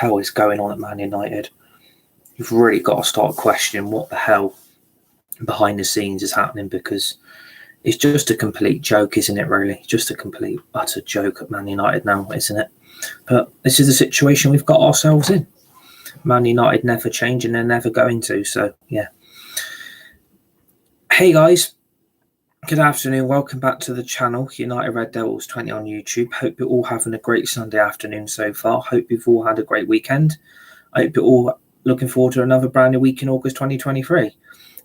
hell is going on at Man United? You've really got to start questioning what the hell behind the scenes is happening, because it's just a complete joke, isn't it, really? Just a complete, utter joke at Man United now, isn't it? But this is the situation we've got ourselves in. Man United never change, and they're never going to. So, yeah. Hey, guys. Good afternoon. Welcome back to the channel, United Red Devils 20 on YouTube. Hope you're all having a great Sunday afternoon so far. Hope you've all had a great weekend. I hope you're all looking forward to another brand new week in August 2023.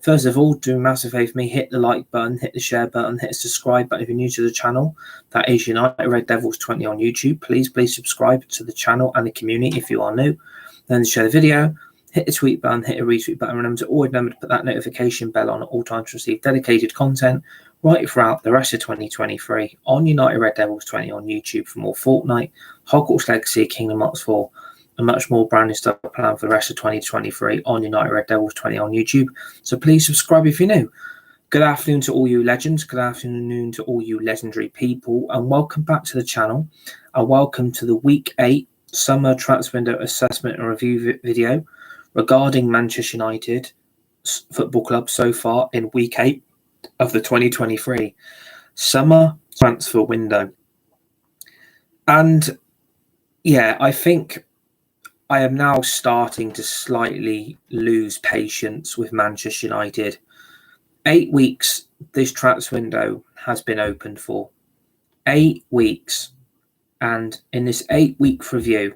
First of all, do a massive favour for me, hit the like button, hit the share button, hit the subscribe button if you're new to the channel. That is United Red Devils 20 on YouTube. Please subscribe to the channel and the community if you are new. Then share the video, hit the tweet button, hit the retweet button. Remember to put that notification bell on at all times to receive dedicated content right throughout the rest of 2023 on United Red Devils 20 on YouTube for more Fortnite, Hogwarts Legacy, Kingdom Hearts 4, and much more brand new stuff planned for the rest of 2023 on United Red Devils 20 on YouTube. So please subscribe if you're new. Good afternoon to all you legends. Good afternoon to all you legendary people, and welcome back to the channel. And welcome to the Week 8 Summer Transfer Window Assessment and Review video regarding Manchester United Football Club so far in Week 8 of the 2023 Summer Transfer Window. And yeah, I think I am now starting to slightly lose patience with Manchester United. 8 weeks this transfer window has been opened for. 8 weeks. And in this 8-week review,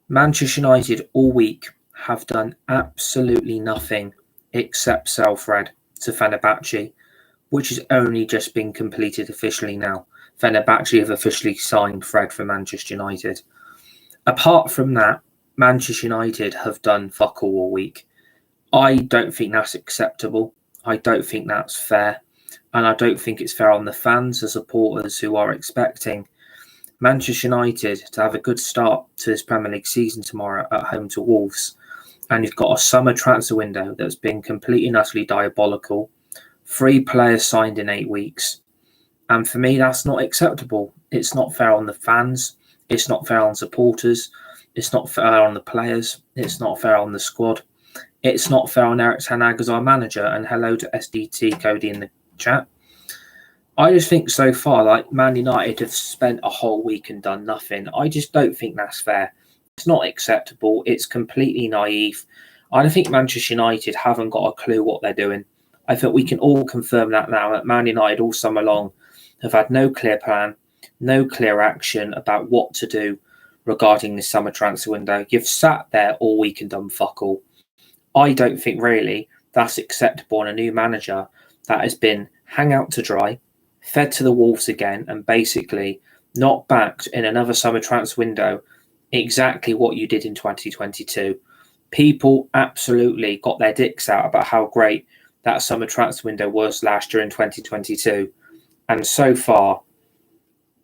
Manchester United all week have done absolutely nothing except sell Fred to Fenerbahce, which has only just been completed officially now. Fenerbahce have officially signed Fred for Manchester United. Apart from that, Manchester United have done fuck all week. I don't think that's acceptable. I don't think that's fair. And I don't think it's fair on the fans, the supporters who are expecting Manchester United to have a good start to this Premier League season tomorrow at home to Wolves. And you've got a summer transfer window that's been completely and utterly diabolical. 3 players signed in 8 weeks. And for me, that's not acceptable. It's not fair on the fans. It's not fair on supporters. It's not fair on the players. It's not fair on the squad. It's not fair on Erik ten Hag as our manager. And hello to SDT Cody in the chat. I just think so far, like, Man United have spent a whole week and done nothing. I just don't think that's fair. It's not acceptable. It's completely naive. I don't think Manchester United haven't got a clue what they're doing. I think we can all confirm that now, that Man United all summer long have had no clear plan, no clear action about what to do regarding the summer transfer window. You've sat there all week and done fuck all. I don't think really that's acceptable on a new manager that has been hung out to dry, fed to the wolves again, and basically not backed in another summer transfer window exactly what you did in 2022. People absolutely got their dicks out about how great that summer transfer window was last year in 2022. And so far,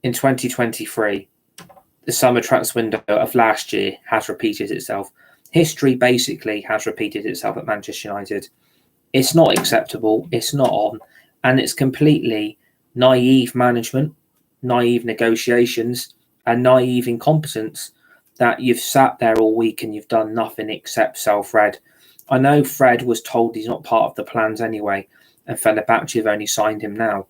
in 2023, the summer transfer window of last year has repeated itself. History basically has repeated itself at Manchester United. It's not acceptable. It's not on. And it's completely naive management, naive negotiations, and naive incompetence that you've sat there all week and you've done nothing except sell Fred. I know Fred was told he's not part of the plans anyway, and Fenerbahce have only signed him now.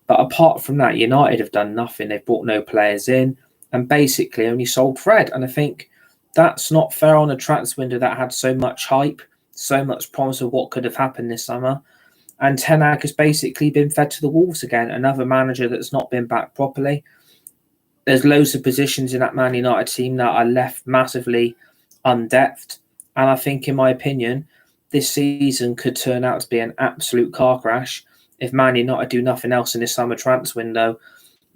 But apart from that, United have done nothing. They've brought no players in and basically only sold Fred. And I think that's not fair on a transfer window that had so much hype, so much promise of what could have happened this summer. And Ten Hag has basically been fed to the wolves again, another manager that's not been backed properly. There's loads of positions in that Man United team that are left massively undepthed. And I think, in my opinion, this season could turn out to be an absolute car crash if Man United do nothing else in this summer transfer window.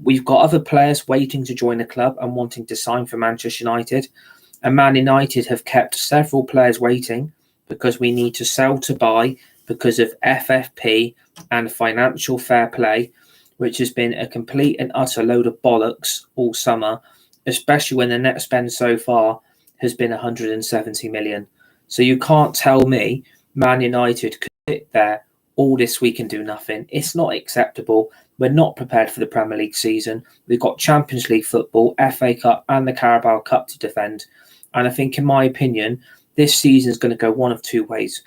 We've got other players waiting to join the club and wanting to sign for Manchester United. And Man United have kept several players waiting because we need to sell to buy because of FFP and financial fair play, which has been a complete and utter load of bollocks all summer, especially when the net spend so far has been 170 million. So you can't tell me Man United could sit there all this week and do nothing. It's not acceptable. We're not prepared for the Premier League season. We've got Champions League football, FA Cup and the Carabao Cup to defend. And I think, in my opinion, this season is going to go one of two ways.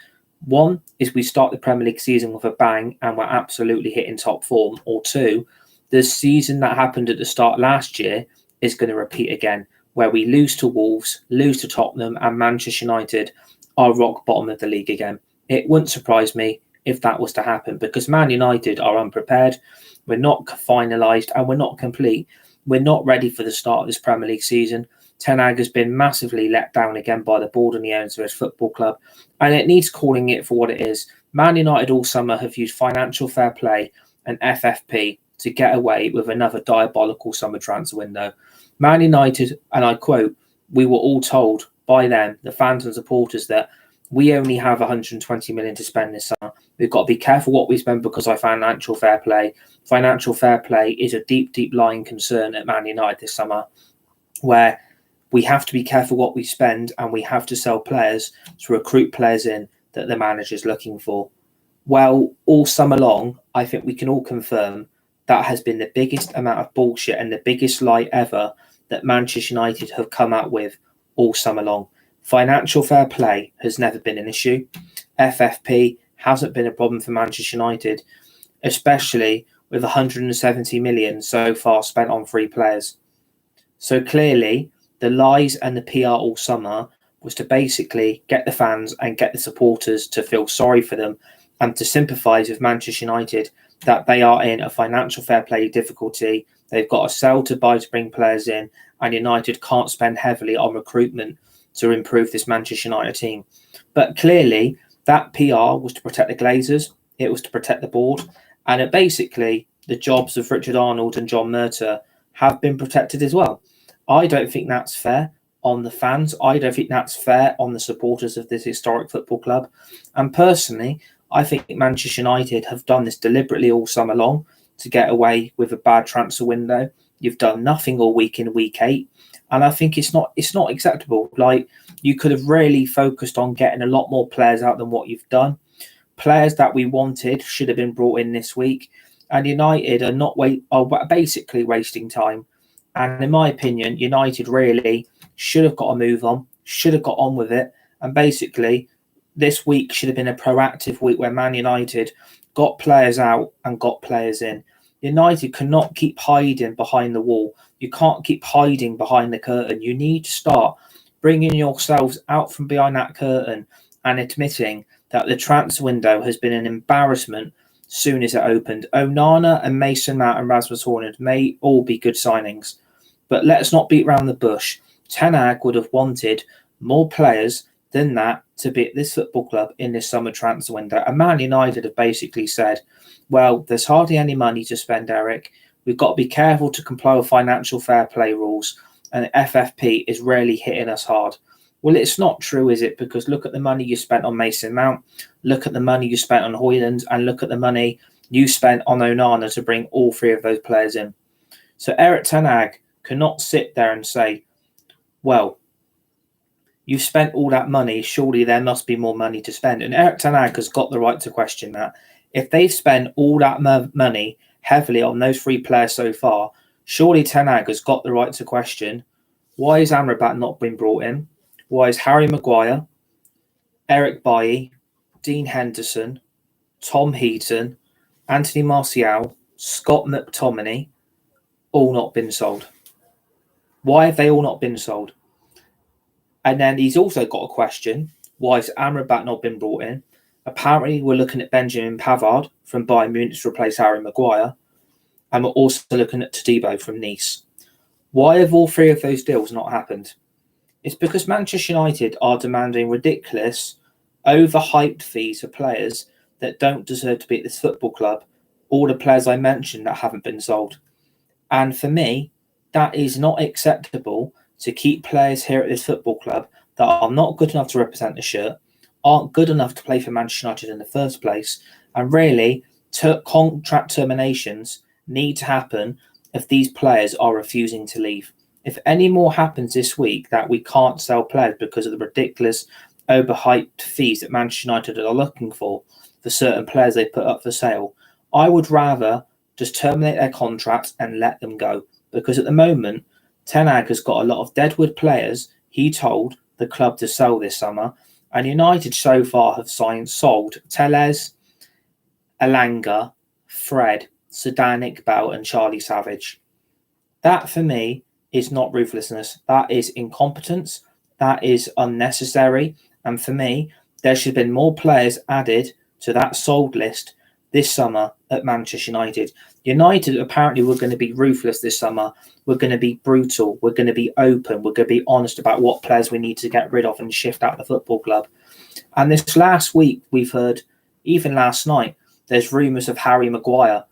One is we start the Premier League season with a bang and we're absolutely hitting top form. Or two, the season that happened at the start last year is going to repeat again, where we lose to Wolves, lose to Tottenham, and Manchester United are rock bottom of the league again. It wouldn't surprise me if that was to happen, because Man United are unprepared. We're not finalised and we're not complete. We're not ready for the start of this Premier League season. Ten Hag has been massively let down again by the board and the owners of his football club, and it needs calling it for what it is. Man United all summer have used financial fair play and FFP to get away with another diabolical summer transfer window. Man United, and I quote, "We were all told by them, the fans and supporters, that we only have 120 million to spend this summer. We've got to be careful what we spend because of financial fair play. Financial fair play is a deep, deep lying concern at Man United this summer, where we have to be careful what we spend and we have to sell players to recruit players in that the manager's looking for." Well, all summer long, I think we can all confirm that has been the biggest amount of bullshit and the biggest lie ever that Manchester United have come out with all summer long. Financial fair play has never been an issue. FFP hasn't been a problem for Manchester United, especially with 170 million so far spent on free players. So clearly, the lies and the PR all summer was to basically get the fans and get the supporters to feel sorry for them and to sympathise with Manchester United that they are in a financial fair play difficulty. They've got to sell to buy to bring players in, and United can't spend heavily on recruitment to improve this Manchester United team. But clearly, that PR was to protect the Glazers, it was to protect the board, and it basically, the jobs of Richard Arnold and John Murtough have been protected as well. I don't think that's fair on the fans. I don't think that's fair on the supporters of this historic football club. And personally, I think Manchester United have done this deliberately all summer long to get away with a bad transfer window. You've done nothing all week in week 8. And I think it's not acceptable. Like, you could have really focused on getting a lot more players out than what you've done. Players that we wanted should have been brought in this week. And United are basically wasting time. And in my opinion, United really should have got a move on, should have got on with it. And basically, this week should have been a proactive week where Man United got players out and got players in. United cannot keep hiding behind the wall. You can't keep hiding behind the curtain. You need to start bringing yourselves out from behind that curtain and admitting that the transfer window has been an embarrassment soon as it opened. Onana and Mason Mount and Rasmus Hojlund may all be good signings, but let's not beat around the bush. Ten Hag would have wanted more players than that to be at this football club in this summer transfer window. And Man United have basically said, well, there's hardly any money to spend, Eric. We've got to be careful to comply with financial fair play rules, and FFP is really hitting us hard. Well, it's not true, is it? Because look at the money you spent on Mason Mount, look at the money you spent on Hojlund, and look at the money you spent on Onana to bring all three of those players in. So Erik ten Hag cannot sit there and say, well, you've spent all that money, surely there must be more money to spend. And Erik ten Hag has got the right to question that. If they've spent all that money heavily on those three players so far, surely Ten Hag has got the right to question, why has Amrabat not been brought in? Why is Harry Maguire, Eric Bailly, Dean Henderson, Tom Heaton, Anthony Martial, Scott McTominay all not been sold? Why have they all not been sold? And then he's also got a question, why has Amrabat not been brought in? Apparently, we're looking at Benjamin Pavard from Bayern Munich to replace Harry Maguire. And we're also looking at Todibo from Nice. Why have all three of those deals not happened? It's because Manchester United are demanding ridiculous, overhyped fees for players that don't deserve to be at this football club. All the players I mentioned that haven't been sold. And for me, that is not acceptable to keep players here at this football club that are not good enough to represent the shirt, aren't good enough to play for Manchester United in the first place, and really contract terminations need to happen if these players are refusing to leave. If any more happens this week that we can't sell players because of the ridiculous overhyped fees that Manchester United are looking for certain players they put up for sale, I would rather just terminate their contracts and let them go. Because at the moment, Ten Hag has got a lot of deadwood players he told the club to sell this summer. And United so far have sold Telles, Elanga, Fred, Sudan Iqbal and Charlie Savage. That for me is not ruthlessness. That is incompetence. That is unnecessary. And for me, there should have been more players added to that sold list this summer at Manchester United. United apparently were going to be ruthless this summer. We're going to be brutal. We're going to be open. We're going to be honest about what players we need to get rid of and shift out the football club. And this last week, we've heard, even last night, there's rumours of Harry Maguire.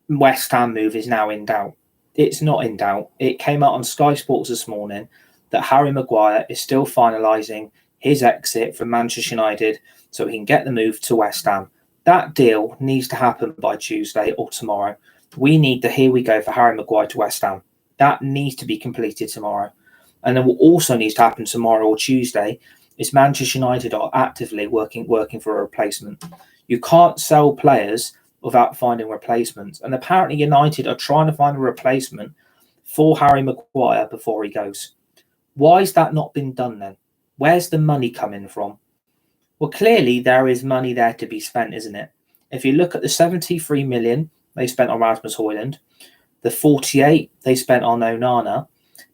West Ham move is now in doubt. It's not in doubt. It came out on Sky Sports this morning that Harry Maguire is still finalising his exit from Manchester United so he can get the move to West Ham. That deal needs to happen by Tuesday or tomorrow. We need the here we go for Harry Maguire to West Ham. That needs to be completed tomorrow. And then what also needs to happen tomorrow or Tuesday is Manchester United are actively working for a replacement. You can't sell players without finding replacements. And apparently United are trying to find a replacement for Harry Maguire before he goes. Why has that not been done then? Where's the money coming from? Well, clearly there is money there to be spent, isn't it? If you look at the 73 million they spent on Rasmus Højlund, the 48 they spent on Onana,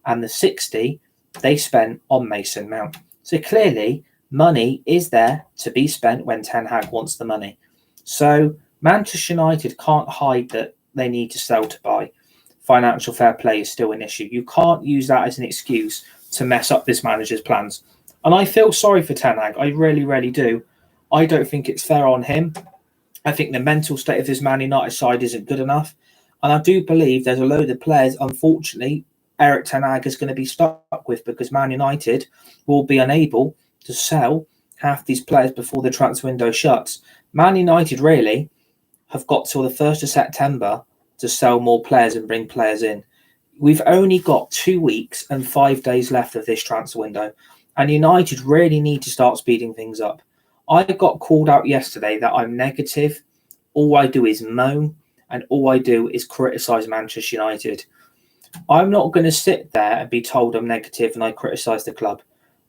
and the 60 they spent on Mason Mount. So clearly money is there to be spent when Ten Hag wants the money. So Manchester United can't hide that they need to sell to buy. Financial fair play is still an issue. You can't use that as an excuse to mess up this manager's plans. And I feel sorry for Ten Hag. I really, really do. I don't think it's fair on him. I think the mental state of this Man United side isn't good enough. And I do believe there's a load of players, unfortunately, Erik Ten Hag is going to be stuck with because Man United will be unable to sell half these players before the transfer window shuts. Man United really have got till the 1st of September to sell more players and bring players in. We've only got 2 weeks and 5 days left of this transfer window. And United really need to start speeding things up. I got called out yesterday that I'm negative. All I do is moan and all I do is criticise Manchester United. I'm not going to sit there and be told I'm negative and I criticise the club.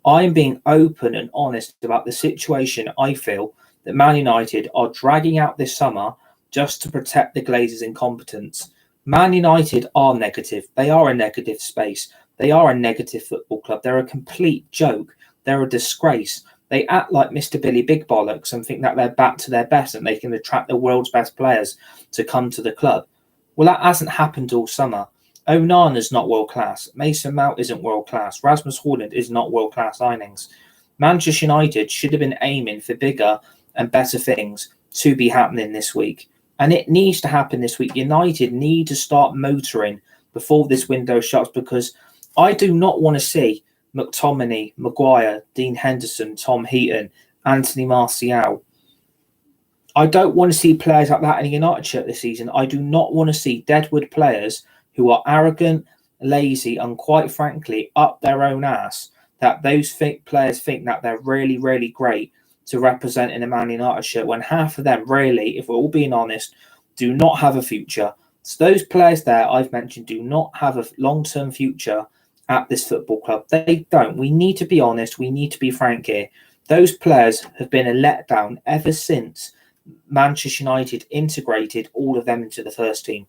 I'm being open and honest about the situation I feel that Man United are dragging out this summer just to protect the Glazers' incompetence. Man United are negative. They are a negative space. They are a negative football club. They're a complete joke. They're a disgrace. They act like Mr. Billy Big Bollocks and think that they're back to their best and they can attract the world's best players to come to the club. Well, that hasn't happened all summer. Onana's not world class. Mason Mount isn't world class. Rasmus Højlund is not world class signings. Manchester United should have been aiming for bigger and better things to be happening this week. And it needs to happen this week. United need to start motoring before this window shuts because I do not want to see McTominay, Maguire, Dean Henderson, Tom Heaton, Anthony Martial. I don't want to see players like that in a United shirt this season. I do not want to see Deadwood players who are arrogant, lazy, and quite frankly, up their own ass, that those players think that they're really, really great to represent in a Man United shirt when half of them really, if we're all being honest, do not have a future. So those players there I've mentioned do not have a long-term future at this football club. They don't. We need to be honest. We need to be frank here. Those players have been a letdown ever since Manchester United integrated all of them into the first team.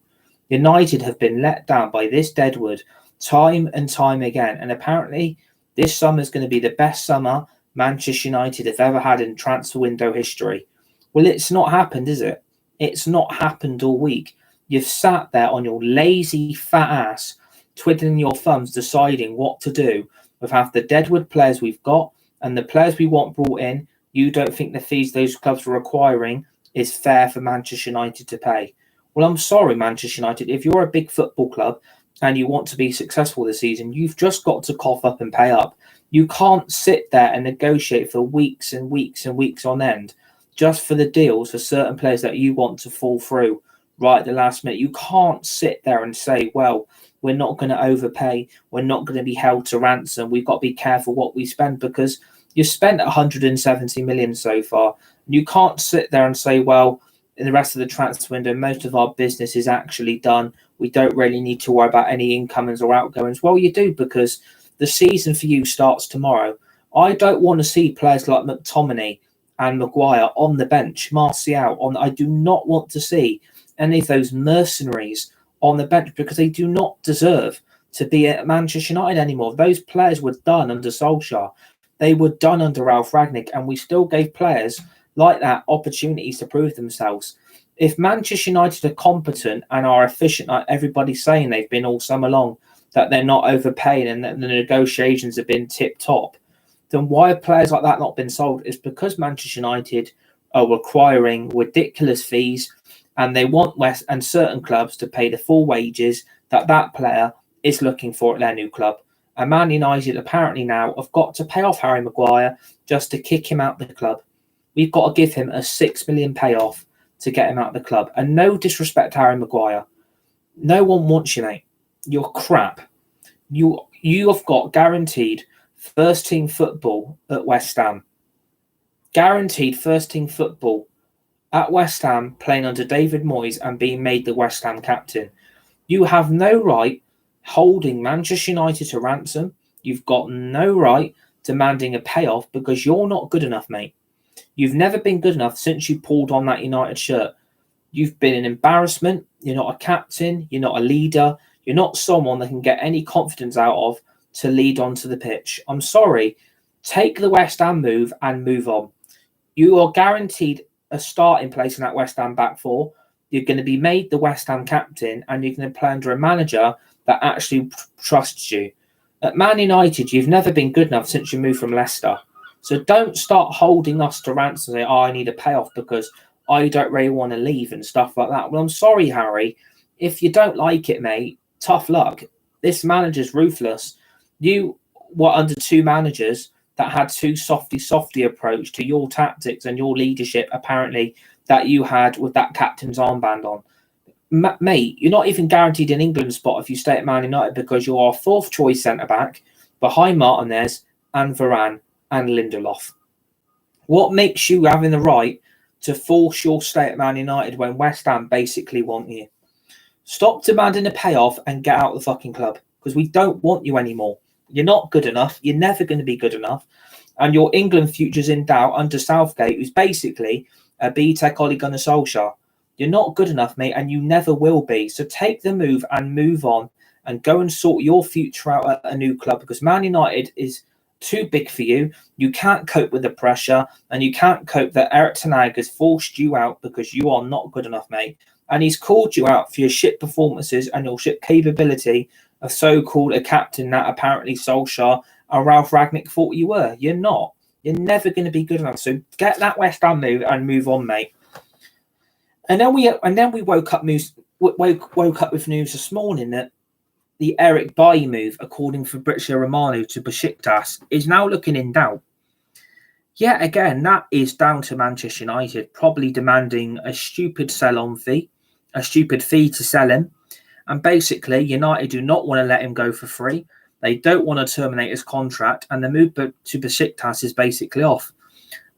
United have been let down by this Deadwood time and time again. And apparently this summer is going to be the best summer Manchester United have ever had in transfer window history. Well, it's not happened, is it? It's not happened all week. You've sat there on your lazy fat ass twiddling your thumbs, deciding what to do with half the Deadwood players we've got and the players we want brought in. You don't think the fees those clubs are requiring is fair for Manchester United to pay. Well, I'm sorry, Manchester United. If you're a big football club and you want to be successful this season, you've just got to cough up and pay up. You can't sit there and negotiate for weeks and weeks and weeks on end just for the deals for certain players that you want to fall through right at the last minute. You can't sit there and say, well, we're not going to overpay. We're not going to be held to ransom. We've got to be careful what we spend because you've spent 170 million so far. You can't sit there and say, well, in the rest of the transfer window, most of our business is actually done. We don't really need to worry about any incomings or outgoings. Well, you do because the season for you starts tomorrow. I don't want to see players like McTominay and Maguire on the bench, Martial on. I do not want to see any of those mercenaries on the bench because they do not deserve to be at Manchester United anymore. Those players were done under Solskjaer. They were done under Ralf Rangnick, and we still gave players like that opportunities to prove themselves. If Manchester United are competent and are efficient, like everybody's saying they've been all summer long, that they're not overpaying and that the negotiations have been tip-top, then why have players like that not been sold? It's because Manchester United are requiring ridiculous fees and they want West and certain clubs to pay the full wages that player is looking for at their new club. And Man United apparently now have got to pay off Harry Maguire just to kick him out the club. We've got to give him a $6 million payoff to get him out of the club. And no disrespect to Harry Maguire. No one wants you, mate. You're crap. You have got guaranteed first team football at West Ham. Guaranteed first team football at West Ham, playing under David Moyes and being made the West Ham captain. You have no right holding Manchester United to ransom. You've got no right demanding a payoff because you're not good enough, mate. You've never been good enough since you pulled on that United shirt. You've been an embarrassment. You're not a captain. You're not a leader. You're not someone that can get any confidence out of to lead onto the pitch. I'm sorry. Take the West Ham move and move on. You are guaranteed a starting place in that West Ham back four. You're going to be made the West Ham captain and you're going to play under a manager that actually trusts you. At Man United, you've never been good enough since you moved from Leicester. So don't start holding us to ransom and say, I need a payoff because I don't really want to leave and stuff like that. Well, I'm sorry, Harry. If you don't like it, mate, tough luck. This manager's ruthless. You were under two managers that had too softy approach to your tactics and your leadership, apparently, that you had with that captain's armband on. Mate, you're not even guaranteed an England spot if you stay at Man United because you are fourth choice centre-back behind Martinez and Varane and Lindelof. What makes you having the right to force your stay at Man United when West Ham basically want you? Stop demanding a payoff and get out of the fucking club because we don't want you anymore. You're not good enough. You're never going to be good enough. And your England future's in doubt under Southgate, who's basically a BTEC Ole Gunnar Solskjaer. You're not good enough, mate, and you never will be. So take the move and move on and go and sort your future out at a new club because Man United is too big for you. You can't cope with the pressure and you can't cope that Erik ten Hag has forced you out because you are not good enough, mate. And he's called you out for your shit performances and your shit capability of so-called a captain that apparently Solskjaer and Ralf Rangnick thought you were. You're not. You're never going to be good enough. So get that West Ham move and move on, mate. And then we woke up with news this morning that the Eric Bailly move, according to Fabrizio Romano to Besiktas, is now looking in doubt. Yet again, that is down to Manchester United probably demanding a stupid sell-on fee, a stupid fee to sell him. And basically, United do not want to let him go for free. They don't want to terminate his contract, and the move to Besiktas is basically off.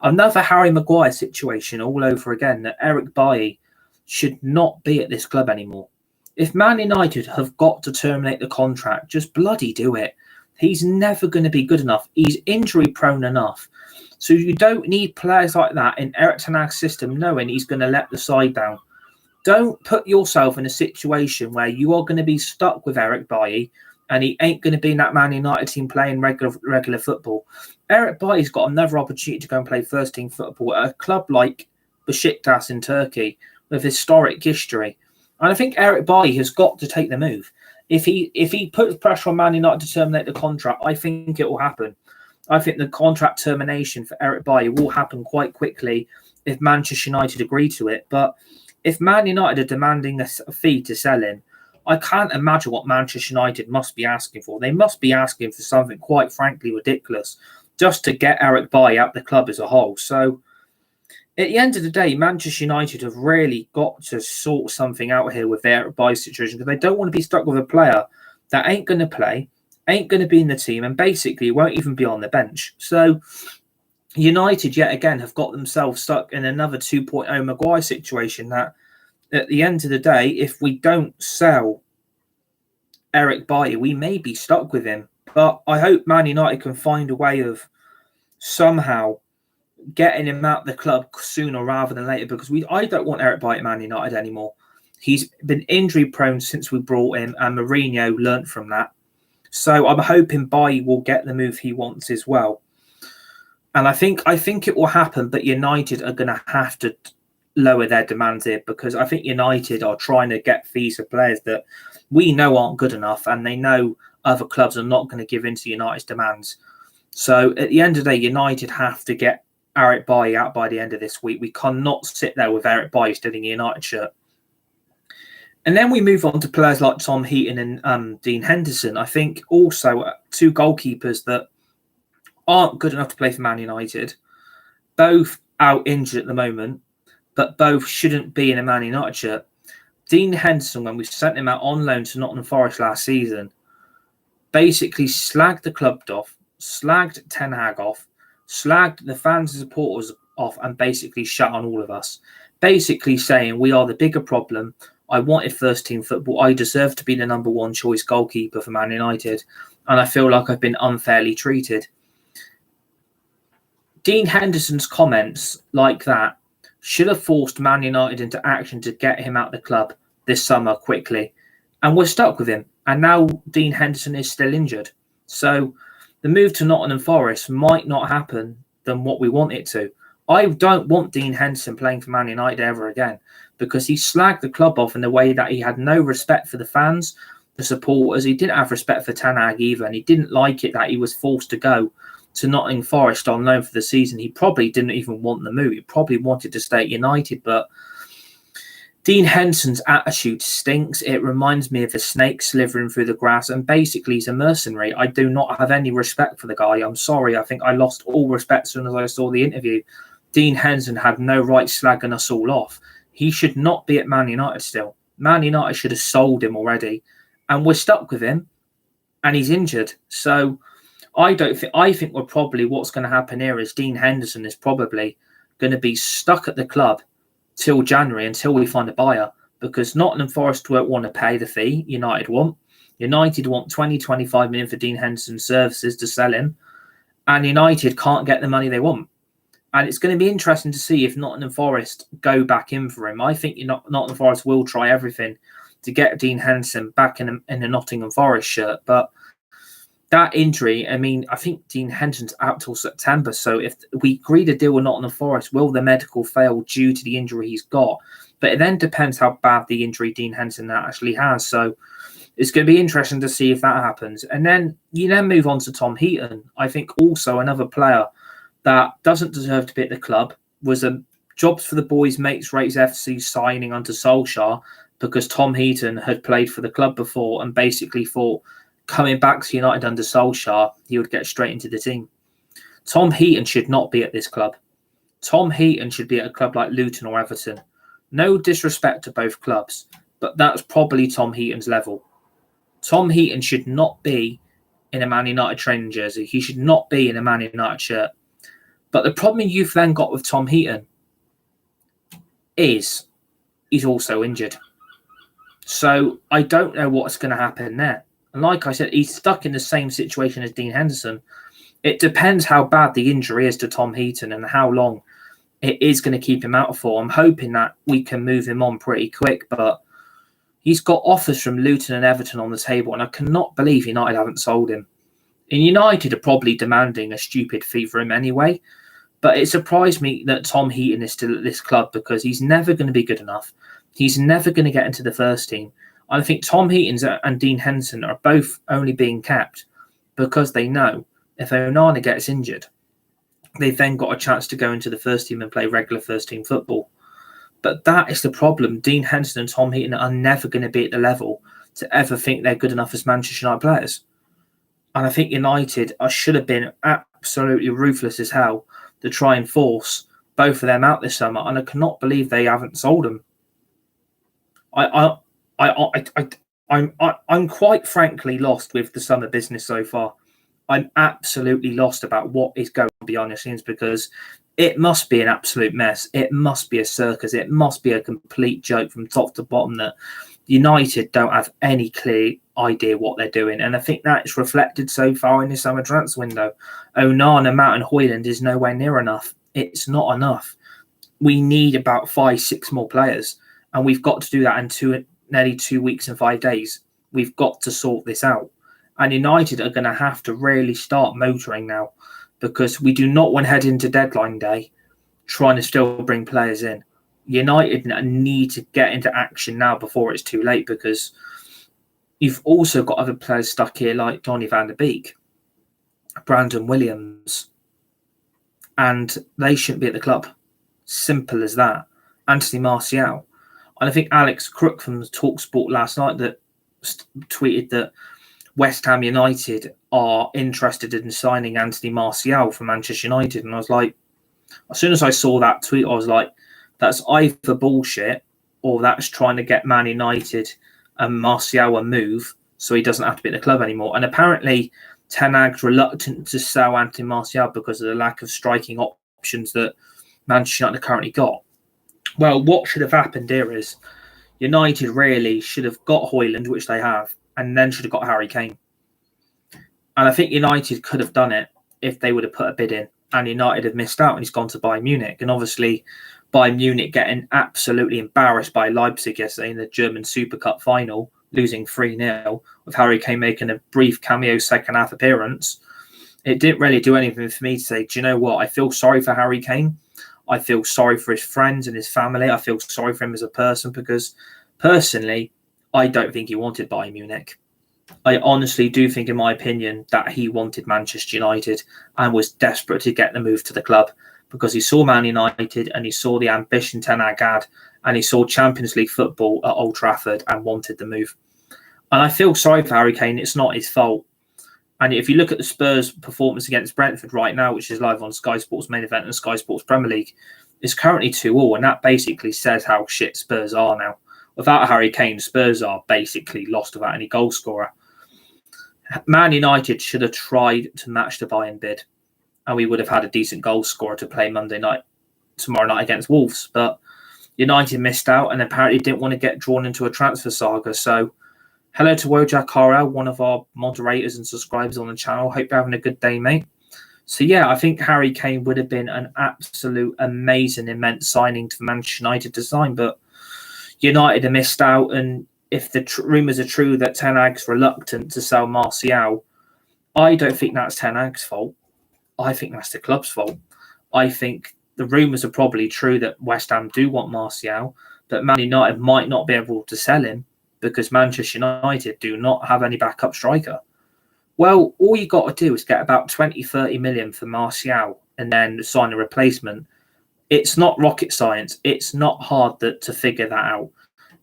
Another Harry Maguire situation all over again, that Eric Bailly should not be at this club anymore. If Man United have got to terminate the contract, just bloody do it. He's never going to be good enough. He's injury prone enough. So you don't need players like that in Erik ten Hag's system knowing he's going to let the side down. Don't put yourself in a situation where you are going to be stuck with Eric Bailly and he ain't going to be in that Man United team playing regular football. Eric Bailly's got another opportunity to go and play first team football at a club like Besiktas in Turkey with historic history. And I think Eric Bailly has got to take the move. If he puts pressure on Man United to terminate the contract, I think it will happen. I think the contract termination for Eric Bailly will happen quite quickly if Manchester United agree to it. But if Man United are demanding a fee to sell him, I can't imagine what Manchester United must be asking for. They must be asking for something quite frankly ridiculous just to get Eric Bailly out the club as a whole. So at the end of the day, Manchester United have really got to sort something out here with their Bailly situation because they don't want to be stuck with a player that ain't going to play, ain't going to be in the team, and basically won't even be on the bench. So United, yet again, have got themselves stuck in another 2.0 Maguire situation that at the end of the day, if we don't sell Eric Bailly, we may be stuck with him But I hope Man United can find a way of somehow getting him out of the club sooner rather than later, because I don't want Eric Bailly at Man United anymore. He's been injury prone since we brought him, and Mourinho learnt from that. So I'm hoping Bailly will get the move he wants as well. And I think it will happen, but United are going to have to lower their demands here, because I think United are trying to get fees for players that we know aren't good enough, and they know other clubs are not going to give in to United's demands. So at the end of the day, United have to get Eric Bailly out by the end of this week. We cannot sit there with Eric Bailly still in a United shirt. And then we move on to players like Tom Heaton and Dean Henderson. I think also two goalkeepers that aren't good enough to play for Man United, both out injured at the moment, but both shouldn't be in a Man United shirt. Dean Henderson, when we sent him out on loan to Nottingham Forest last season, basically slagged the club off, slagged Ten Hag off, slagged the fans and supporters off, and basically shut on all of us. Basically saying we are the bigger problem. I wanted first team football. I deserve to be the number one choice goalkeeper for Man United, and I feel like I've been unfairly treated. Dean Henderson's comments like that should have forced Man United into action to get him out of the club this summer quickly. And we're stuck with him. And now Dean Henderson is still injured. So the move to Nottingham Forest might not happen than what we want it to. I don't want Dean Henderson playing for Man United ever again, because he slagged the club off in the way that he had no respect for the fans, the supporters. He didn't have respect for Ten Hag either, and he didn't like it that he was forced to go to Nottingham Forest on loan for the season. He probably didn't even want the move. He probably wanted to stay at United, but Dean Henderson's attitude stinks. It reminds me of a snake slithering through the grass, and basically he's a mercenary. I do not have any respect for the guy. I'm sorry. I think I lost all respect as soon as I saw the interview. Dean Henderson had no right slagging us all off. He should not be at Man United still. Man United should have sold him already, and we're stuck with him, and he's injured. So I think we're probably, what's going to happen here is Dean Henderson is probably going to be stuck at the club till January until we find a buyer, because Nottingham Forest won't want to pay the fee United want. United want 20-25 million for Dean Henderson's services to sell him, and United can't get the money they want. And it's going to be interesting to see if Nottingham Forest go back in for him. I think Nottingham Forest will try everything to get Dean Henderson back in a Nottingham Forest shirt, but that injury, I mean, I think Dean Henderson's out till September. So if we agree to deal with Nottingham Forest, will the medical fail due to the injury he's got? But it then depends how bad the injury Dean Henderson actually has. So it's going to be interesting to see if that happens. And then you move on to Tom Heaton. I think also another player that doesn't deserve to be at the club, was a jobs for the boys mates rates FC signing under Solskjaer, because Tom Heaton had played for the club before and basically thought, coming back to United under Solskjaer, he would get straight into the team. Tom Heaton should not be at this club. Tom Heaton should be at a club like Luton or Everton. No disrespect to both clubs, but that's probably Tom Heaton's level. Tom Heaton should not be in a Man United training jersey. He should not be in a Man United shirt. But the problem you've then got with Tom Heaton is he's also injured. So I don't know what's going to happen there. And like I said, he's stuck in the same situation as Dean Henderson. It depends how bad the injury is to Tom Heaton and how long it is going to keep him out for. I'm hoping that we can move him on pretty quick, but he's got offers from Luton and Everton on the table, and I cannot believe United haven't sold him. And United are probably demanding a stupid fee for him anyway, but it surprised me that Tom Heaton is still at this club, because he's never going to be good enough. He's never going to get into the first team. I think Tom Heaton and Dean Henderson are both only being kept because they know if Onana gets injured, they've then got a chance to go into the first team and play regular first team football. But that is the problem. Dean Henderson and Tom Heaton are never going to be at the level to ever think they're good enough as Manchester United players. And I think United should have been absolutely ruthless as hell to try and force both of them out this summer. And I cannot believe they haven't sold them. I'm quite frankly lost with the summer business so far. I'm absolutely lost about what is going on behind the scenes, because it must be an absolute mess. It must be a circus. It must be a complete joke from top to bottom that United don't have any clear idea what they're doing, and I think that is reflected so far in the summer transfer window. Onana, Mount and Højlund is nowhere near enough. It's not enough. We need about 5-6 more players, and we've got to do that in nearly 2 weeks and 5 days. We've got to sort this out. And United are going to have to really start motoring now, because we do not want to head into deadline day trying to still bring players in. United need to get into action now before it's too late, because you've also got other players stuck here like Donny van der Beek, Brandon Williams, and they shouldn't be at the club. Simple as that. Anthony Martial. And I think Alex Crook from TalkSport last night that tweeted that West Ham United are interested in signing Anthony Martial from Manchester United. And I was like, as soon as I saw that tweet, I was like, that's either bullshit or that's trying to get Man United and Martial a move so he doesn't have to be at the club anymore. And apparently Ten Hag's reluctant to sell Anthony Martial because of the lack of striking options that Manchester United currently got. Well, what should have happened here is United really should have got Højlund, which they have, and then should have got Harry Kane. And I think United could have done it if they would have put a bid in. And United have missed out and he's gone to Bayern Munich. And obviously Bayern Munich getting absolutely embarrassed by Leipzig yesterday in the German Super Cup final, losing 3-0, with Harry Kane making a brief cameo second half appearance. It didn't really do anything for me to say, do you know what? I feel sorry for Harry Kane. I feel sorry for his friends and his family. I feel sorry for him as a person, because personally, I don't think he wanted Bayern Munich. I honestly do think, in my opinion, that he wanted Manchester United and was desperate to get the move to the club, because he saw Man United and he saw the ambition Ten Hag had, and he saw Champions League football at Old Trafford and wanted the move. And I feel sorry for Harry Kane. It's not his fault. And if you look at the Spurs' performance against Brentford right now, which is live on Sky Sports Main Event and Sky Sports Premier League, it's currently 2-2, and that basically says how shit Spurs are now. Without Harry Kane, Spurs are basically lost without any goal scorer. Man United should have tried to match the Bayern bid, and we would have had a decent goal scorer to play tomorrow night against Wolves. But United missed out and apparently didn't want to get drawn into a transfer saga. So hello to Wojak RL, one of our moderators and subscribers on the channel. Hope you're having a good day, mate. So yeah, I think Harry Kane would have been an absolute amazing, immense signing to Manchester United to sign, but United have missed out. And if the rumours are true that Ten Hag's reluctant to sell Martial, I don't think that's Ten Hag's fault. I think that's the club's fault. I think the rumours are probably true that West Ham do want Martial, but Man United might not be able to sell him because Manchester United do not have any backup striker. Well, all you got to do is get about 20-30 million for Martial and then sign a replacement. It's not rocket science. It's not hard to figure that out.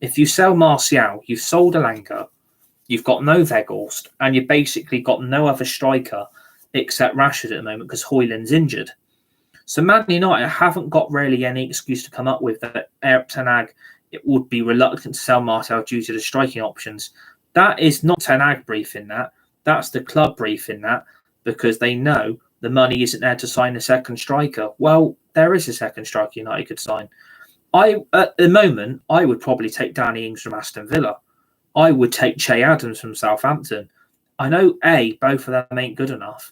If you sell Martial, you've sold Elanga, you've got no Weghorst, and you've basically got no other striker except Rashford at the moment because Højlund's injured. So Man United haven't got really any excuse to come up with that Ten Hag would be reluctant to sell Martial due to the striking options. That is not Ten Hag briefing that. That's the club briefing that, because they know the money isn't there to sign a second striker. Well, there is a second striker United could sign. At the moment, I would probably take Danny Ings from Aston Villa. I would take Che Adams from Southampton. I know, both of them ain't good enough.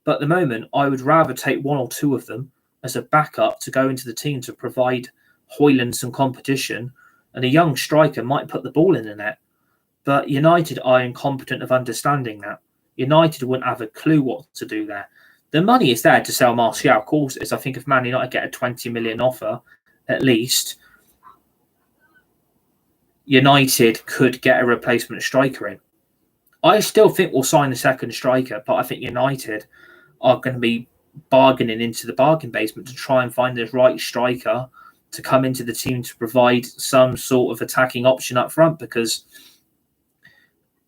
But at the moment, I would rather take one or two of them as a backup to go into the team to provide Højlund some competition. And a young striker might put the ball in the net. But United are incompetent of understanding that. United wouldn't have a clue what to do there. The money is there to sell Martial, of course. I think if Man United get a 20 million offer, at least, United could get a replacement striker in. I still think we'll sign a second striker, but I think United are going to be bargaining into the bargain basement to try and find the right striker to come into the team to provide some sort of attacking option up front, because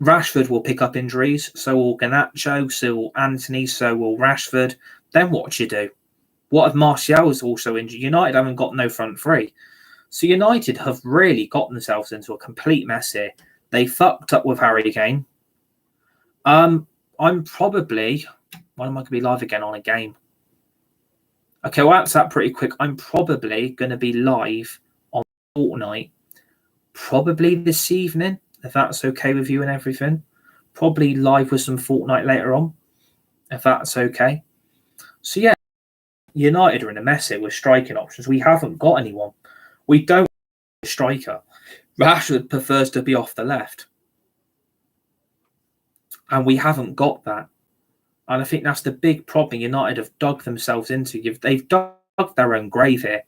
Rashford will pick up injuries, so will Garnacho, so will Anthony, so will Rashford. Then what do you do? What if Martial is also injured? United haven't got no front three. So United have really got themselves into a complete mess here. They fucked up with Harry Kane. I'm probably... When am I going to be live again on a game? Okay, well, that's that pretty quick. I'm probably going to be live on Fortnite probably this evening, if that's okay with you and everything. Probably live with some Fortnite later on, if that's okay. So yeah, United are in a mess here with striking options. We haven't got anyone. We don't have a striker. Rashford prefers to be off the left. And we haven't got that. And I think that's the big problem United have dug themselves into. They've dug their own grave here.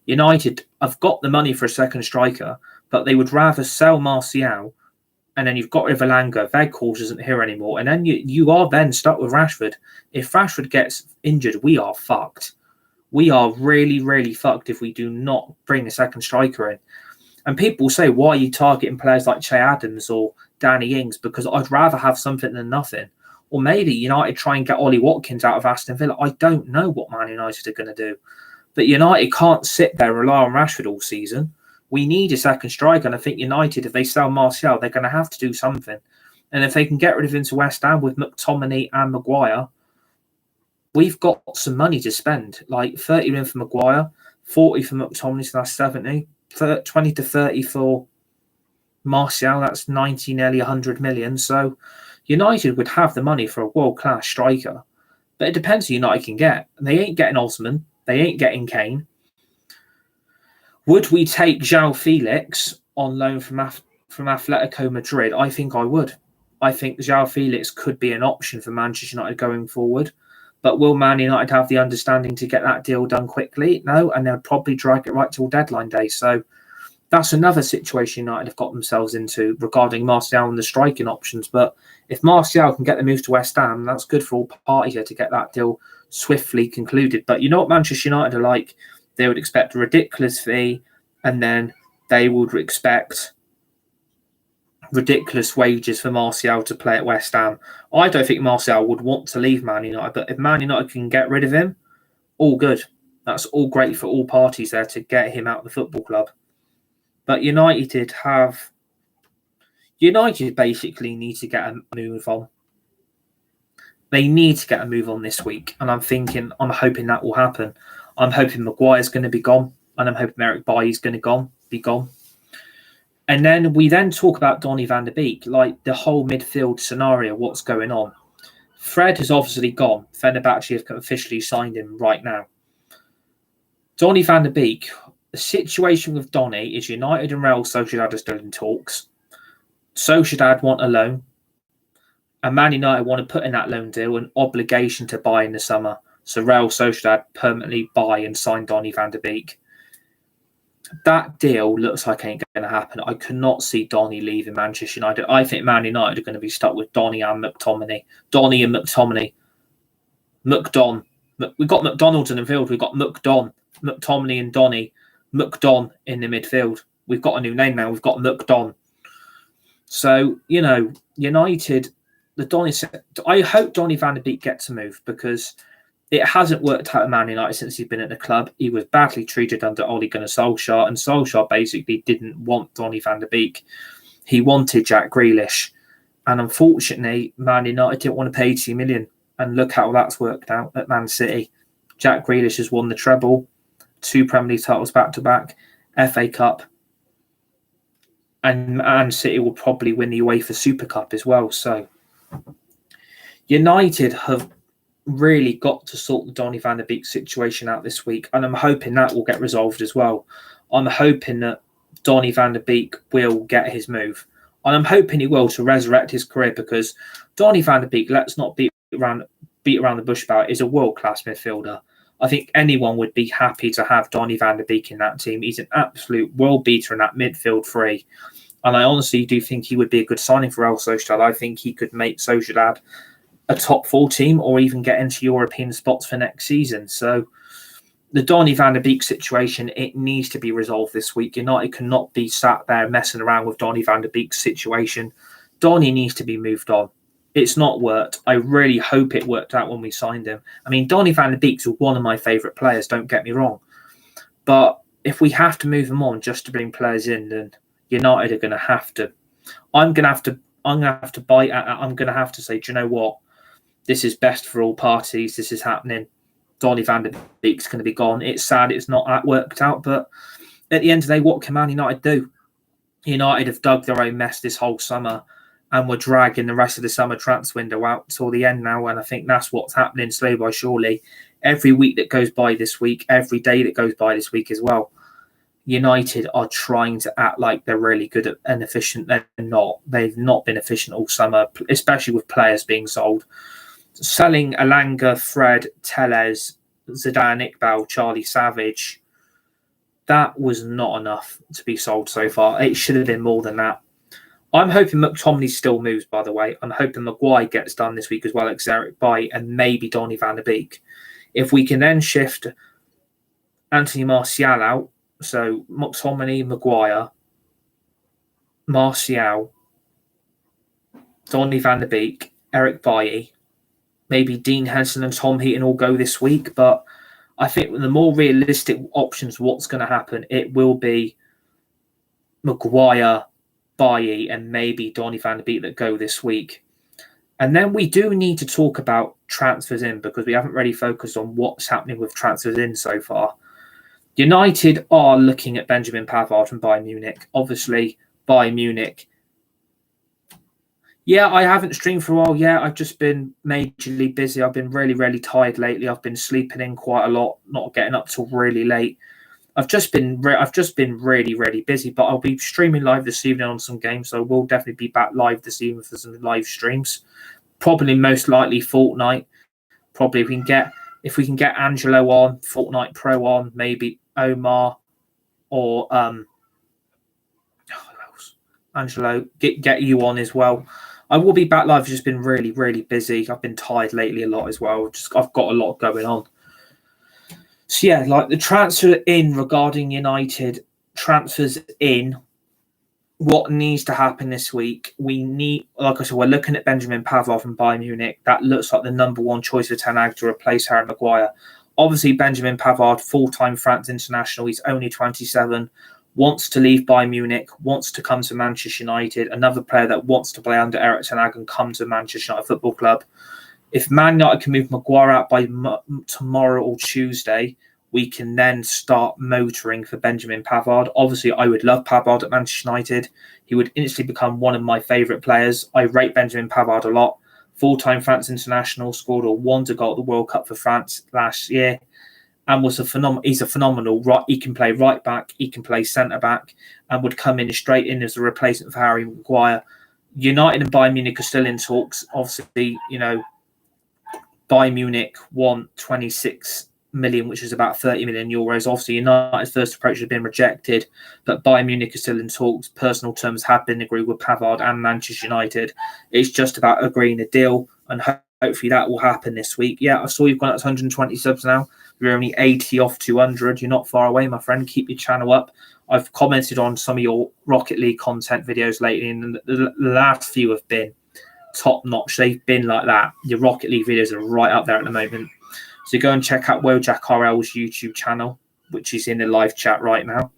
United have got the money for a second striker, but they would rather sell Martial, and then you've got Rivalanga. Weghorst isn't here anymore, and then you are then stuck with Rashford. If Rashford gets injured, we are fucked. We are really, really fucked if we do not bring a second striker in. And people say, why are you targeting players like Che Adams or Danny Ings? Because I'd rather have something than nothing. Or maybe United try and get Ollie Watkins out of Aston Villa. I don't know what Man United are going to do. But United can't sit there and rely on Rashford all season. We need a second striker. And I think United, if they sell Martial, they're going to have to do something. And if they can get rid of him to West Ham with McTominay and Maguire, we've got some money to spend. Like 30 million for Maguire, 40 for McTominay, so that's 70. 20 to 30 for Martial, that's 90, nearly 100 million. So United would have the money for a world-class striker. But it depends who United can get. And they ain't getting Osman. They ain't getting Kane. Would we take João Felix on loan from Atletico Madrid? I think I would. I think João Felix could be an option for Manchester United going forward. But will Man United have the understanding to get that deal done quickly? No, and they'll probably drag it right till deadline day. So that's another situation United have got themselves into regarding Martial and the striking options. But if Martial can get the move to West Ham, that's good for all parties here to get that deal swiftly concluded. But you know what Manchester United are like? They would expect a ridiculous fee, and then they would expect ridiculous wages for Martial to play at West Ham. I don't think Martial would want to leave Man United, but if Man United can get rid of him, all good. That's all great for all parties there to get him out of the football club. But United basically need to get a move on. They need to get a move on this week, and I'm hoping that will happen. I'm hoping Maguire's going to be gone, and I'm hoping Eric Bailly's going to be gone. And then we talk about Donny van de Beek, like the whole midfield scenario, what's going on. Fred has obviously gone. Fenerbahce have officially signed him right now. Donny van de Beek, the situation with Donny is United and Real Sociedad are still in talks. Sociedad want a loan. And Man United want to put in that loan deal an obligation to buy in the summer. So Real Sociedad permanently buy and sign Donny van de Beek. That deal looks like ain't going to happen. I cannot see Donny leaving Manchester United. I think Man United are going to be stuck with Donny and McTominay. Donny and McTominay. McDon. We've got McDonald's in the field. We've got McDon. McTominay and Donny. McDon in the midfield. We've got a new name now. We've got McDon. So, United, I hope Donny van de Beek gets a move because it hasn't worked out at Man United since he's been at the club. He was badly treated under Ole Gunnar Solskjaer, and Solskjaer basically didn't want Donny van de Beek. He wanted Jack Grealish. And unfortunately, Man United didn't want to pay 80 million. And look how that's worked out at Man City. Jack Grealish has won the treble, 2 Premier League titles back-to-back, FA Cup. And Man City will probably win the UEFA Super Cup as well. So United have really got to sort the Donny van de Beek situation out this week, and I'm hoping that will get resolved as well. I'm hoping that Donny van de Beek will get his move, and I'm hoping he will to resurrect his career because Donny van de Beek, let's not beat around the bush about, is a world-class midfielder. I think anyone would be happy to have Donny van de Beek in that team. He's an absolute world beater in that midfield three, and I honestly do think he would be a good signing for Real Sociedad. I think he could make Sociedad a top 4 team or even get into European spots for next season. So the Donny van de Beek situation, it needs to be resolved this week. United cannot be sat there messing around with Donny van de Beek's situation. Donny needs to be moved on. It's not worked. I really hope it worked out when we signed him. I mean, Donny van de Beek's one of my favourite players, don't get me wrong. But if we have to move him on just to bring players in, then United are going to have to. I'm going to have to bite at that. I'm going to have to say, do you know what? This is best for all parties. This is happening. Donny van de Beek's going to be gone. It's sad it's not that worked out, but at the end of the day, what can Man United do? United have dug their own mess this whole summer and were dragging the rest of the summer transfer window out till the end now. And I think that's what's happening slowly by surely. Every week that goes by this week, every day that goes by this week as well, United are trying to act like they're really good and efficient. They're not. They've not been efficient all summer, especially with players being sold. Selling Elanga, Fred, Telles, Zidane, Iqbal, Charlie Savage, that was not enough to be sold so far. It should have been more than that. I'm hoping McTominay still moves, by the way. I'm hoping Maguire gets done this week as well as Eric Bailly and maybe Donny van der Beek. If we can then shift Anthony Martial out, so McTominay, Maguire, Martial, Donny van der Beek, Eric Bailly, maybe Dean Henderson and Tom Heaton all go this week. But I think the more realistic options, what's going to happen, it will be Maguire, Bailly, and maybe Donny van der Beek that go this week. And then we do need to talk about transfers in because we haven't really focused on what's happening with transfers in so far. United are looking at Benjamin Pavard from Bayern Munich. Obviously, Bayern Munich. Yeah, I haven't streamed for a while. Yeah, I've just been majorly busy. I've been really, really tired lately. I've been sleeping in quite a lot, not getting up till really late. I've just been really, really busy, but I'll be streaming live this evening on some games, so we'll definitely be back live this evening for some live streams. Probably most likely Fortnite. Probably if we can get Angelo on, Fortnite Pro on, maybe Omar or who else? Angelo, get you on as well. I will be back live. I've just been really, really busy. I've been tired lately a lot as well. I've got a lot going on. So yeah, like the transfer in regarding United transfers in, what needs to happen this week? We need, like I said, we're looking at Benjamin Pavard from Bayern Munich. That looks like the number one choice for Ten Hag to replace Harry Maguire. Obviously, Benjamin Pavard, full-time France international. He's only 27, wants to leave Bayern Munich, wants to come to Manchester United. Another player that wants to play under Erik ten Hag and come to Manchester United Football Club. If Man United can move Maguire out by tomorrow or Tuesday, we can then start motoring for Benjamin Pavard. Obviously, I would love Pavard at Manchester United. He would instantly become one of my favourite players. I rate Benjamin Pavard a lot. Full-time France international, scored a wonder goal at the World Cup for France last year, and was he's a phenomenal. Right, he can play right back, he can play centre back, and would come in straight in as a replacement for Harry Maguire. United and Bayern Munich are still in talks. Obviously, Bayern Munich want 26 million, which is about 30 million euros. Obviously, United's first approach has been rejected, but Bayern Munich is still in talks. Personal terms have been agreed with Pavard and Manchester United. It's just about agreeing a deal, and hopefully that will happen this week. Yeah, I saw you've gone up to 120 subs now. You're only 80 off 200. You're not far away, my friend. Keep your channel up. I've commented on some of your Rocket League content videos lately, and the last few have been top notch. They've been like that. Your Rocket League videos are right up there at the moment. So go and check out Wojak RL's YouTube channel, which is in the live chat right now.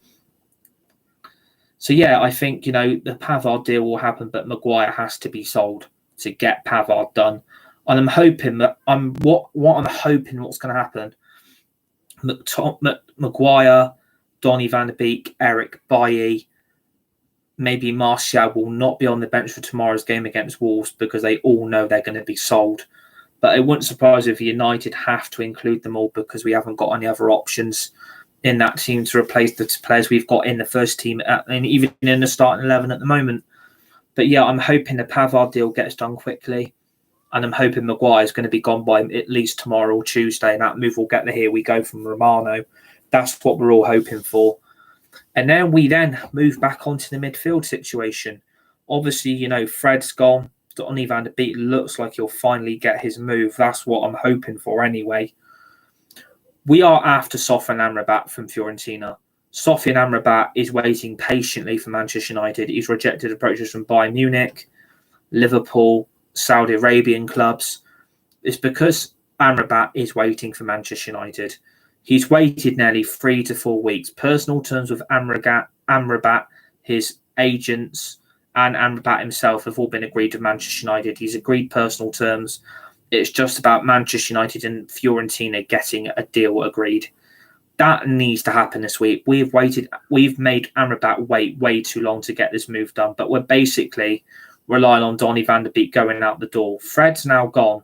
So yeah, I think the Pavard deal will happen, but Maguire has to be sold to get Pavard done. And I'm hoping that what's going to happen. Maguire, Donny van der Beek, Eric Bailly, maybe Martial will not be on the bench for tomorrow's game against Wolves because they all know they're going to be sold. But it wouldn't surprise if United have to include them all because we haven't got any other options in that team to replace the players we've got in the first team and even in the starting 11 at the moment. But yeah, I'm hoping the Pavard deal gets done quickly, and I'm hoping Maguire is going to be gone by at least tomorrow or Tuesday, and that move will get the here we go from Romano. That's what we're all hoping for. And then we move back onto the midfield situation. Obviously, Fred's gone. Donny van der Beek looks like he'll finally get his move. That's what I'm hoping for anyway. We are after Sofyan Amrabat from Fiorentina. Sofyan Amrabat is waiting patiently for Manchester United. He's rejected approaches from Bayern Munich, Liverpool, Saudi Arabian clubs. It's because Amrabat is waiting for Manchester United. He's waited nearly 3 to 4 weeks. Personal terms with Amrabat, his agents, and Amrabat himself have all been agreed with Manchester United. He's agreed personal terms. It's just about Manchester United and Fiorentina getting a deal agreed. That needs to happen this week. We've made Amrabat wait way too long to get this move done, but we're basically relying on Donny van der Beek going out the door. Fred's now gone,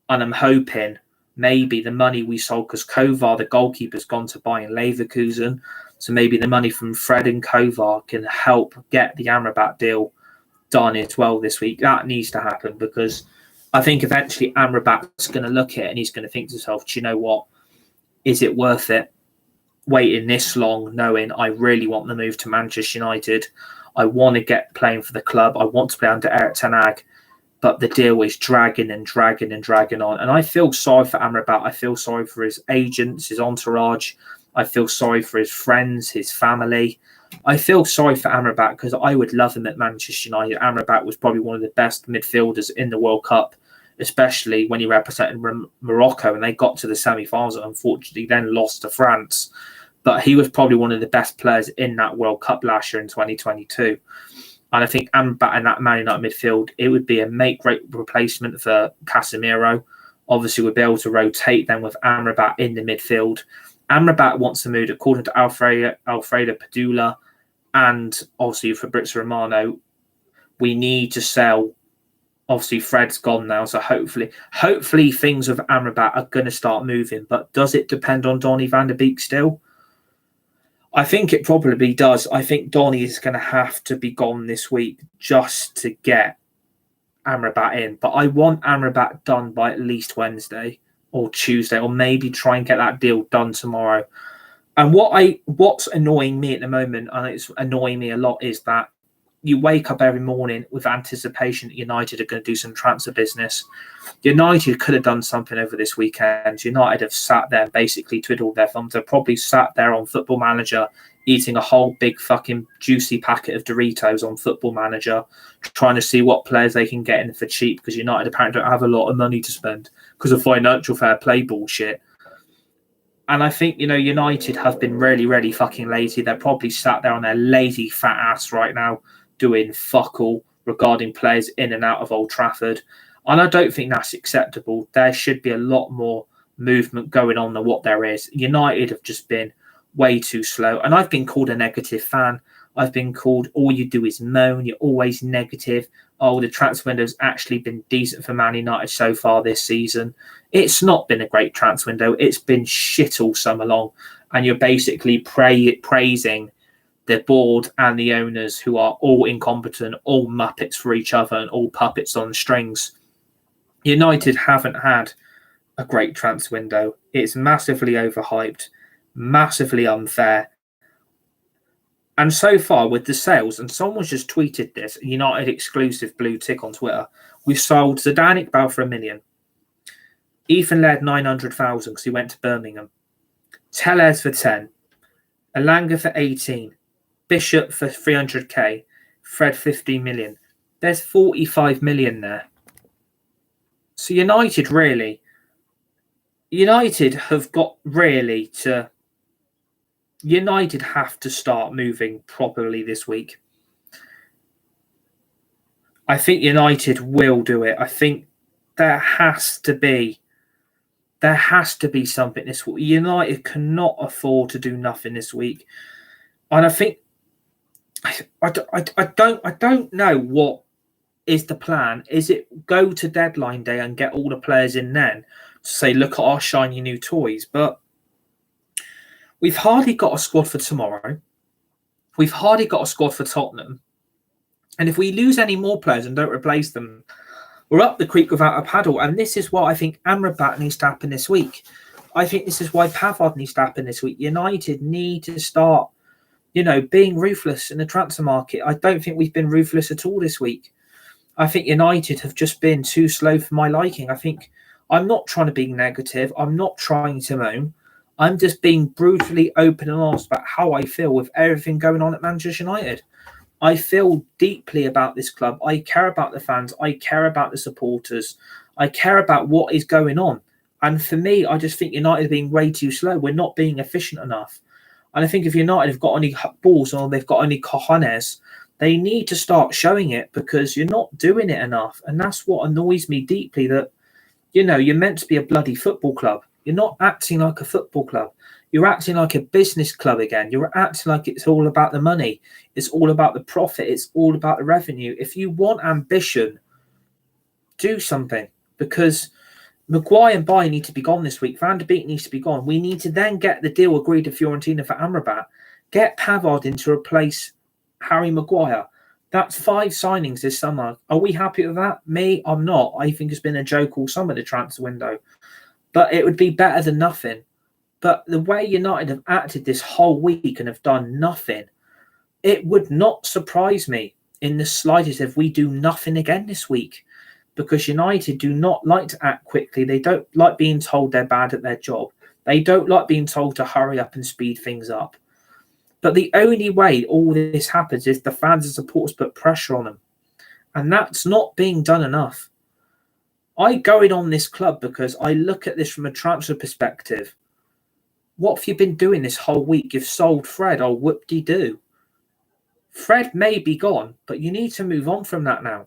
and I'm hoping maybe the money we sold, because Kovar, the goalkeeper's gone to buy in Leverkusen, so maybe the money from Fred and Kovar can help get the Amrabat deal done as well this week. That needs to happen, because I think eventually Amrabat's going to look at it and he's going to think to himself, do you know what? Is it worth it waiting this long, knowing I really want the move to Manchester United? I want to get playing for the club. I want to play under Erik ten Hag, but the deal is dragging and dragging and dragging on. And I feel sorry for Amrabat. I feel sorry for his agents, his entourage. I feel sorry for his friends, his family. I feel sorry for Amrabat because I would love him at Manchester United. Amrabat was probably one of the best midfielders in the World Cup, especially when he represented Morocco and they got to the semi-finals and unfortunately then lost to France. But he was probably one of the best players in that World Cup last year in 2022. And I think Amrabat in that Man United midfield, it would be a great replacement for Casemiro. Obviously, we'll be able to rotate them with Amrabat in the midfield. Amrabat wants to move, according to Alfredo Padula and obviously Fabrizio Romano, we need to sell. Obviously, Fred's gone now, so hopefully things with Amrabat are going to start moving. But does it depend on Donny van der Beek still? I think it probably does. I think Donny is going to have to be gone this week just to get Amrabat in. But I want Amrabat done by at least Wednesday or Tuesday, or maybe try and get that deal done tomorrow. And what's annoying me at the moment, and it's annoying me a lot, is that you wake up every morning with anticipation that United are going to do some transfer business. United could have done something over this weekend. United have sat there and basically twiddled their thumbs. They've probably sat there on Football Manager eating a whole big fucking juicy packet of Doritos on Football Manager, trying to see what players they can get in for cheap, because United apparently don't have a lot of money to spend because of financial fair play bullshit. And I think, United have been really, really fucking lazy. They're probably sat there on their lazy fat ass right now doing fuck all regarding players in and out of Old Trafford. And I don't think that's acceptable. There should be a lot more movement going on than what there is. United have just been way too slow. And I've been called a negative fan. I've been called, all you do is moan. You're always negative. Oh, the transfer window's actually been decent for Man United so far this season. It's not been a great transfer window. It's been shit all summer long. And you're basically praising the board and the owners, who are all incompetent, all muppets for each other and all puppets on strings. United haven't had a great transfer window. It's massively overhyped, massively unfair. And so far with the sales, and someone's just tweeted this, United exclusive blue tick on Twitter, we've sold Zidane Iqbal for $1 million. Ethan Laird 900,000 because he went to Birmingham. Tellez for 10. Elanga for 18. Bishop for 300k. Fred 15 million. There's 45 million there. So United have got really to... United have to start moving properly this week. I think United will do it. I think there has to be something this week. United cannot afford to do nothing this week. And I think I don't know what is the plan. Is it go to deadline day and get all the players in then to say, look at our shiny new toys? But we've hardly got a squad for tomorrow. We've hardly got a squad for Tottenham. And if we lose any more players and don't replace them, we're up the creek without a paddle. And this is what I think Amrabat needs to happen this week. I think this is why Pavard needs to happen this week. United need to start, being ruthless in the transfer market. I don't think we've been ruthless at all this week. I think United have just been too slow for my liking. I think I'm not trying to be negative. I'm not trying to moan. I'm just being brutally open and honest about how I feel with everything going on at Manchester United. I feel deeply about this club. I care about the fans. I care about the supporters. I care about what is going on. And for me, I just think United are being way too slow. We're not being efficient enough. And I think if United have got any balls or they've got any cojones, they need to start showing it, because you're not doing it enough. And that's what annoys me deeply, that, you're meant to be a bloody football club. You're not acting like a football club. You're acting like a business club again. You're acting like it's all about the money. It's all about the profit. It's all about the revenue. If you want ambition, do something, because Maguire and Bailly need to be gone this week. Van der Beek needs to be gone. We need to then get the deal agreed to Fiorentina for Amrabat. Get Pavard in to replace Harry Maguire. That's 5 signings this summer. Are we happy with that? Me, I'm not. I think it's been a joke all summer, the transfer window. But it would be better than nothing. But the way United have acted this whole week and have done nothing, it would not surprise me in the slightest if we do nothing again this week. Because United do not like to act quickly. They don't like being told they're bad at their job. They don't like being told to hurry up and speed things up. But the only way all this happens is the fans and supporters put pressure on them. And that's not being done enough. I go in on this club because I look at this from a transfer perspective. What have you been doing this whole week? You've sold Fred. Oh, whoop-de-doo. Fred may be gone, but you need to move on from that now.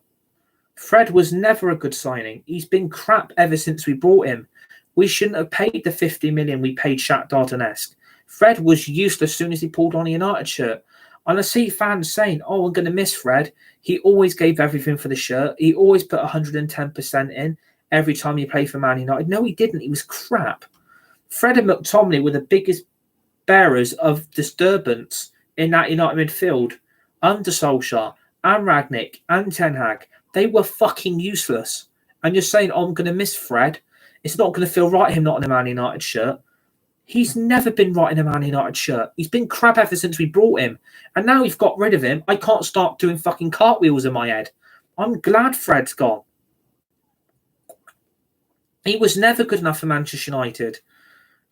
Fred was never a good signing. He's been crap ever since we brought him. We shouldn't have paid the 50 million we paid Shakhtar Donetsk. Fred was useless as soon as he pulled on a United shirt. And I see fans saying, oh, I'm going to miss Fred. He always gave everything for the shirt. He always put 110% in every time he played for Man United. No, he didn't. He was crap. Fred and McTominay were the biggest bearers of disturbance in that United midfield under Solskjaer and Rangnick and Ten Hag. They were fucking useless. And you're saying, oh, I'm going to miss Fred. It's not going to feel right him not in a Man United shirt. He's never been right in a Man United shirt. He's been crap ever since we brought him. And now we've got rid of him. I can't start doing fucking cartwheels in my head. I'm glad Fred's gone. He was never good enough for Manchester United.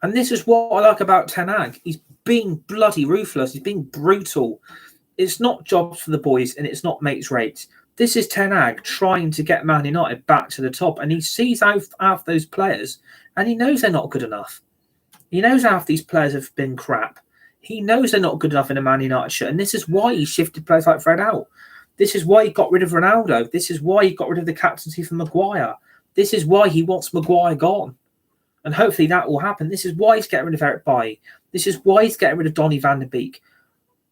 And this is what I like about Ten Hag. He's being bloody ruthless. He's being brutal. It's not jobs for the boys and it's not mates rates. This is Ten Hag trying to get Man United back to the top. And he sees half those players and he knows they're not good enough. He knows half these players have been crap. He knows they're not good enough in a Man United shirt. And this is why he shifted players like Fred out. This is why he got rid of Ronaldo. This is why he got rid of the captaincy for Maguire. This is why he wants Maguire gone. And hopefully that will happen. This is why he's getting rid of Eric Bailly. This is why he's getting rid of Donny van der Beek.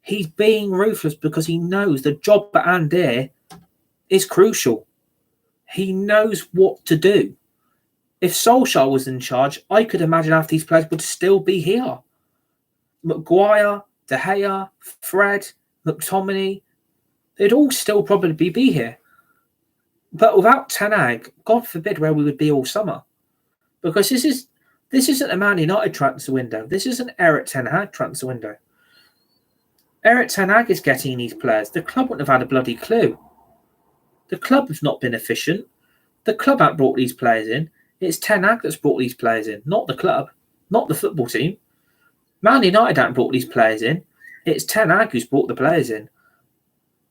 He's being ruthless because he knows the job at hand here is crucial. He knows what to do. If Solskjaer was in charge, I could imagine half these players would still be here. Maguire, De Gea, Fred, McTominay, they'd all still probably be here. But without Ten Hag, God forbid where we would be all summer. Because this isn't a Man United transfer window. This is an Eric Ten Hag transfer window. Eric Ten Hag is getting these players. The club wouldn't have had a bloody clue. The club has not been efficient. The club haven't brought these players in. It's Ten Hag that's brought these players in, not the club, not the football team. Man United haven't brought these players in. It's Ten Hag who's brought the players in.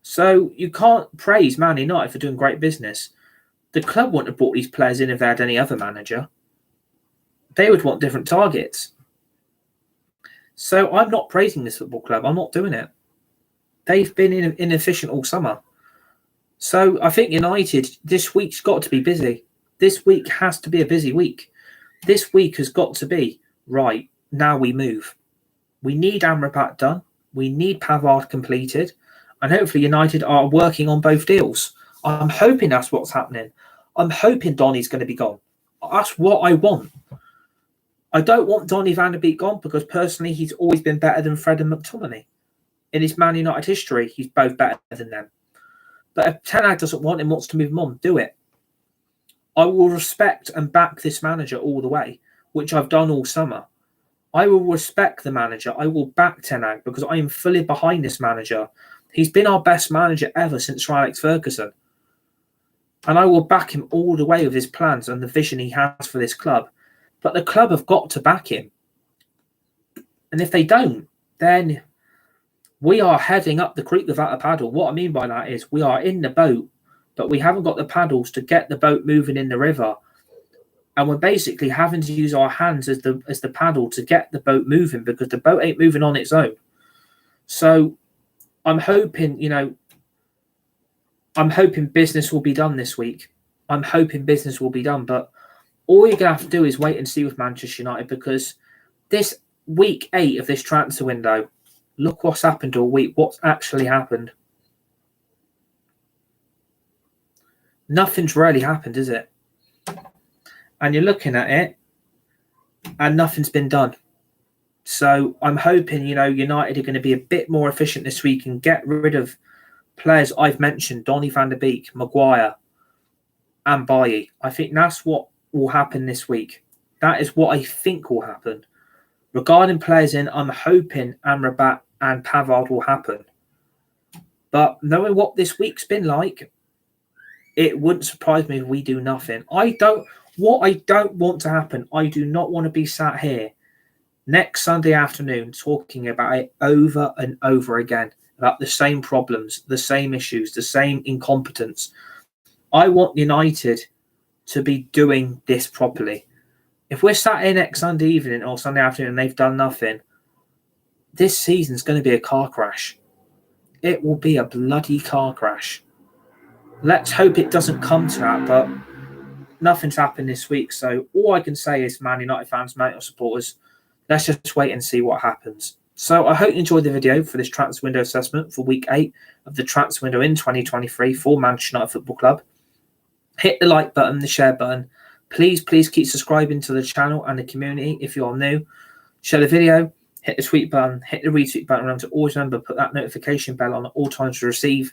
So you can't praise Man United for doing great business. The club wouldn't have brought these players in if they had any other manager. They would want different targets. So I'm not praising this football club. I'm not doing it. They've been inefficient all summer. So I think United, this week's got to be busy. This week has to be a busy week. This week has got to be, right, now we move. We need Amrabat done. We need Pavard completed. And hopefully United are working on both deals. I'm hoping that's what's happening. I'm hoping Donny's going to be gone. That's what I want. I don't want Donny van der Beek gone because personally he's always been better than Fred and McTominay. In his Man United history, he's both better than them. But if Ten Hag doesn't want him, wants to move him on, do it. I will respect and back this manager all the way, which I've done all summer. I will respect the manager. I will back Ten Hag because I am fully behind this manager. He's been our best manager ever since Sir Alex Ferguson. And I will back him all the way with his plans and the vision he has for this club. But the club have got to back him. And if they don't, then we are heading up the creek without a paddle. What I mean by that is we are in the boat, but we haven't got the paddles to get the boat moving in the river. And we're basically having to use our hands as the paddle to get the boat moving because the boat ain't moving on its own. So I'm hoping, I'm hoping business will be done this week. I'm hoping business will be done, but all you're going to have to do is wait and see with Manchester United, because this week 8 of this transfer window, look what's happened all week. What's actually happened? Nothing's really happened, is it? And you're looking at it, and nothing's been done. So I'm hoping, United are going to be a bit more efficient this week and get rid of players I've mentioned, Donny van der Beek, Maguire, and Bailly. I think that's what will happen this week. That is what I think will happen. Regarding players in, I'm hoping Amrabat and Pavard will happen. But knowing what this week's been like, it wouldn't surprise me if we do nothing. What I don't want to happen, I do not want to be sat here next Sunday afternoon talking about it over and over again, about the same problems, the same issues, the same incompetence. I want United to be doing this properly. If we're sat here next Sunday evening or Sunday afternoon and they've done nothing, this season's going to be a car crash. It will be a bloody car crash. Let's hope it doesn't come to that, but nothing's happened this week. So all I can say is, Man United fans, Man United supporters, let's just wait and see what happens. So I hope you enjoyed the video for this transfer window assessment for week 8 of the transfer window in 2023 for Manchester United Football Club. Hit the like button, the share button. Please keep subscribing to the channel and the community if you are new. Share the video, hit the tweet button, hit the retweet button. Remember to always put that notification bell on at all times to receive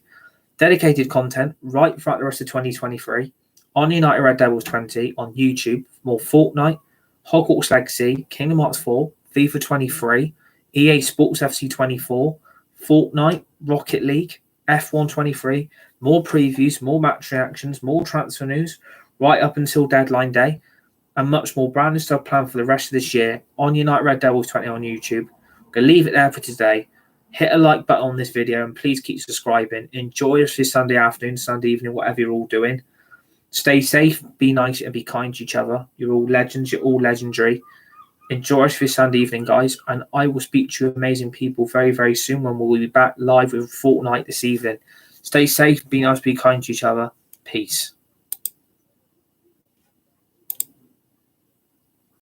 dedicated content right throughout the rest of 2023 on United Red Devils 20 on YouTube. More Fortnite, Hogwarts Legacy, Kingdom Hearts 4, FIFA 23, EA Sports FC 24, Fortnite, Rocket League, F1 23, more previews, more match reactions, more transfer news right up until deadline day, and much more brand new stuff planned for the rest of this year on United Red Devils 20 on YouTube. I'm going to leave it there for today. Hit a like button on this video and please keep subscribing. Enjoy your Sunday afternoon, Sunday evening, whatever you're all doing. Stay safe, be nice and be kind to each other. You're all legends, you're all legendary. Enjoy your Sunday evening, guys, and I will speak to you amazing people very, very soon when we'll be back live with Fortnite this evening. Stay safe, be nice, be kind to each other. Peace.